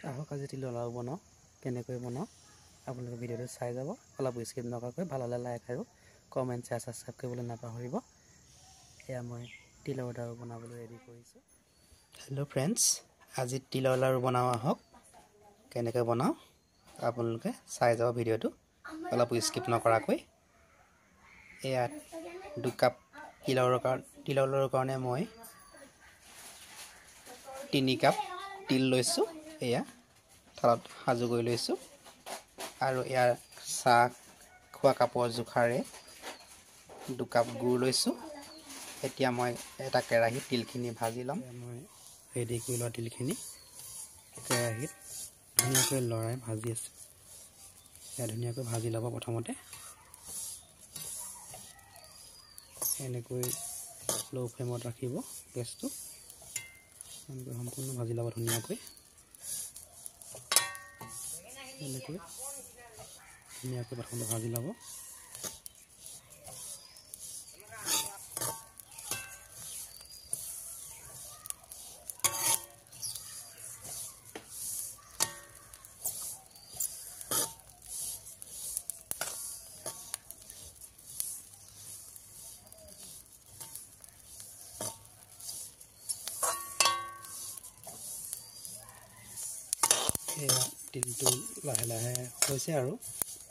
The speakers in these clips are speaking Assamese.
আহক আজি তিলৰ লাড়ু বনাওঁ কেনেকৈ বনাওঁ আপোনালোকে ভিডিঅ'টো চাই যাব অলপ স্কিপ নকৰাকৈ ভাল হ'লে লাইক আৰু কমেণ্ট শ্বেয়াৰ ছাবস্ক্ৰাইব কৰিবলৈ নাপাহৰিব এয়া মই তিলৰ লাড়ু বনাবলৈ ৰেডি কৰিছোঁ হেল্ল' ফ্ৰেণ্ডছ আজি তিলৰ লাড়ু বনাওঁ আহক কেনেকৈ বনাওঁ আপোনালোকে চাই যাব ভিডিঅ'টো অলপ স্কিপ নকৰাকৈ এয়া 2 কাপ তিলৰ লাড়ুৰ কাৰণে মই 3 কাপ তিল লৈছোঁ এয়া থালত সাজু কৰি লৈছোঁ আৰু ইয়াৰ চাহ খোৱা কাপৰ জোখাৰে 2 কাপ গুড় লৈছোঁ এতিয়া মই এটা কেৰাহীত তিলখিনি ভাজি ল'ম মই ৰেডি কৰি লোৱা তিলখিনি কেৰাহীত ধুনীয়াকৈ লৰাই ভাজি আছে এয়া ধুনীয়াকৈ ভাজি ল'ব প্ৰথমতে এনেকৈ লো ফ্লেমত ৰাখিব গেছটো সম্পূৰ্ণ ভাজি ল'ব ধুনীয়াকৈ এনেকৈ ধুনীয়াকৈ প্ৰথমতে ভাজি ল'ব এয়া তিলটো লাহে লাহে হৈছে আৰু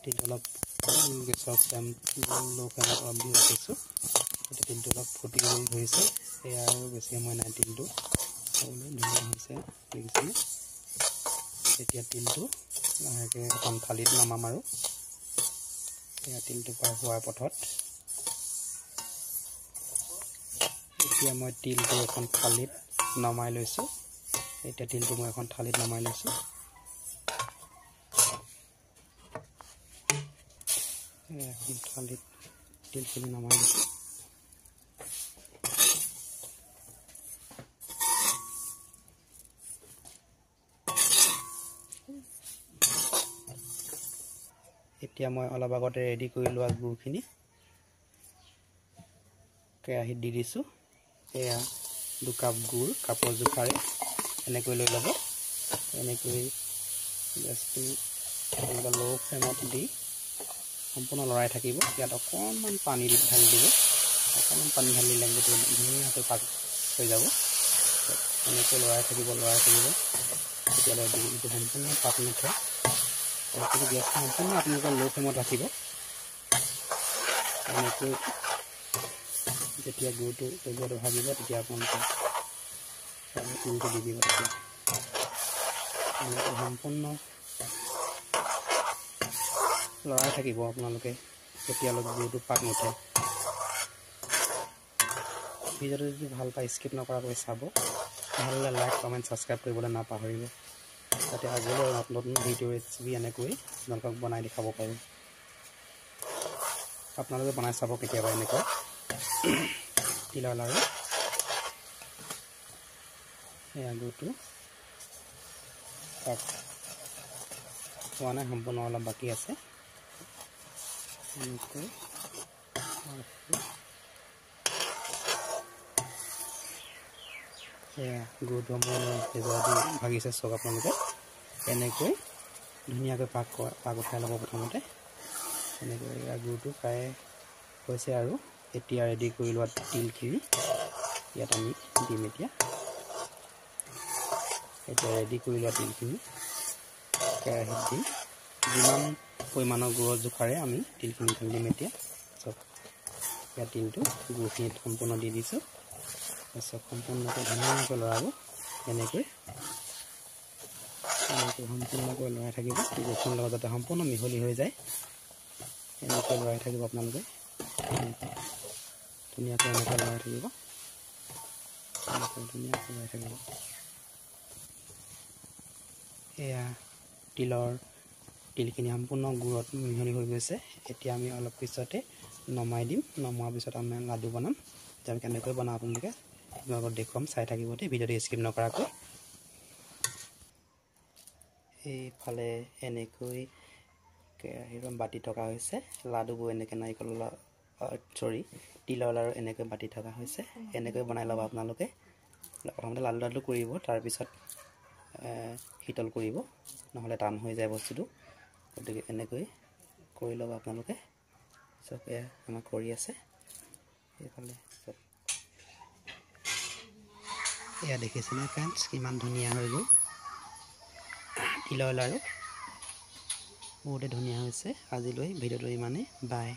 তিলটো অলপ গেছৰ ফ্লেম লো ফ্লেমত অলপ দি ৰাখিছোঁ এতিয়া তিলটো অলপ ফুটিবলৈ ধৰিছে এয়া আৰু বেছি সময় নাই তিলটো খাবলৈ ধুনীয়া হৈছে দেখিছেনে এতিয়া তিলটো লাহেকৈ এখন থালিত নমাম আৰু এয়া তিলটো পাৰ হোৱাৰ পথত এতিয়া মই তিলটো এখন থালিত নমাই লৈছোঁ এতিয়া তিলটো মই এখন থালিত নমাই লৈছোঁ এখন থালিত তিলখিনি নমাই লৈছোঁ এতিয়া মই অলপ আগতে ৰেডি কৰি লোৱা গুড়খিনি কেৰাহীত দি দিছোঁ এয়া 2 কাপ গুড় কাপৰ জোখাৰে এনেকৈ লৈ ল'ব এনেকৈ গেছটো লো ফ্লেমত দি সম্পূৰ্ণ লৰাই থাকিব ইয়াত অকণমান পানী ঢালি দিব অকণমান পানী ঢালি দিলে গোটেই ধুনীয়াকৈ পাক হৈ যাব এনেকৈ লৰাই থাকিব তেতিয়ালৈ গুড়টো সম্পূৰ্ণ পাক নুঠে কিন্তু গেছটো সম্পূৰ্ণ আপোনালোকে লো ফ্লেমত ৰাখিব এনেকৈ যেতিয়া গুড়টো তলিয়াটো ভাজিব তেতিয়া আপোনালোকে গুড়টো দি দিব এনেকৈ সম্পূৰ্ণ লৰাই থাকিব আপোনালোকে তেতিয়ালৈ গুড়টো পাক নুঠে ভিডিঅ'টো যদি ভাল পায় স্কিপ নকৰাকৈ চাব ভাল হ'লে লাইক কমেণ্ট ছাবস্ক্ৰাইব কৰিবলৈ নাপাহৰিব যাতে আগলৈ নতুন ভিডিঅ' ৰেচিপি এনেকৈ আপোনালোকক বনাই দেখাব পাৰোঁ আপোনালোকে বনাই চাব কেতিয়াবা এনেকৈ তিলৰ লাড়ু এয়া গুড়টো পাক হোৱা নাই সম্পূৰ্ণ অলপ বাকী আছে এনেকৈ এয়া গুড়টো মই ভাগিছে চাওক আপোনালোকে এনেকৈ ধুনীয়াকৈ পাক উঠাই ল'ব প্ৰথমতে এনেকৈ এয়া গুড়টো প্ৰায় হৈছে আৰু এতিয়া ৰেডি কৰি লোৱা তিলখিনি ইয়াত আমি দিম এতিয়া ৰেডি কৰি লোৱা তিলখিনি কেৰাহীত দিম যিমান পৰিমাণৰ গুড়ৰ জোখাৰে আমি তিলখিনি ঢালি দিম এতিয়া চব ইয়াত তিলটো গুড়খিনিত সম্পূৰ্ণ দি দিছোঁ তাৰপিছত সম্পূৰ্ণকৈ ধুনীয়াকৈ লৰাব এনেকৈ সম্পূৰ্ণকৈ লৰাই থাকিব গুড়খিনিৰ লগত যাতে সম্পূৰ্ণ মিহলি হৈ যায় এনেকৈ লৰাই থাকিব আপোনালোকে ধুনীয়াকৈ এনেকৈ লৰাই থাকিব ধুনীয়াকৈ লৰাই থাকিব এয়া তিলখিনি সম্পূৰ্ণ গুড়ত মিহলি হৈ গৈছে এতিয়া আমি অলপ পিছতে নমাই দিম নমোৱাৰ পিছত আমি লাডু বনাম আমি কেনেকৈ বনাওঁ আপোনালোকে আপোনালোকক দেখুৱাম চাই থাকিব দেই ভিডিঅ'টো স্কিপ নকৰাকৈ এইফালে এনেকৈ কেৰাহীত বাতি থকা হৈছে লাডুবোৰ এনেকৈ তিলৰ লাড়ু এনেকৈ বাতি থকা হৈছে এনেকৈ বনাই ল'ব আপোনালোকে প্ৰথমতে লাডু কৰিব তাৰপিছত শীতল কৰিব, নহ'লে টান হৈ যায় বস্তুটো। গতিকে এনেকৈ কৰি ল'ব আপোনালোকে। চব এয়া আমাক কৰি আছে এইফালে চব। এয়া দেখিছেনে ফ্ৰেণ্ডছ, কিমান ধুনীয়া হৈ গ'ল তিলৰ লাড়ু। বহুতে ধুনীয়া হৈছে। আজিলৈ ভিডিঅ'টো ইমানেই। বাই।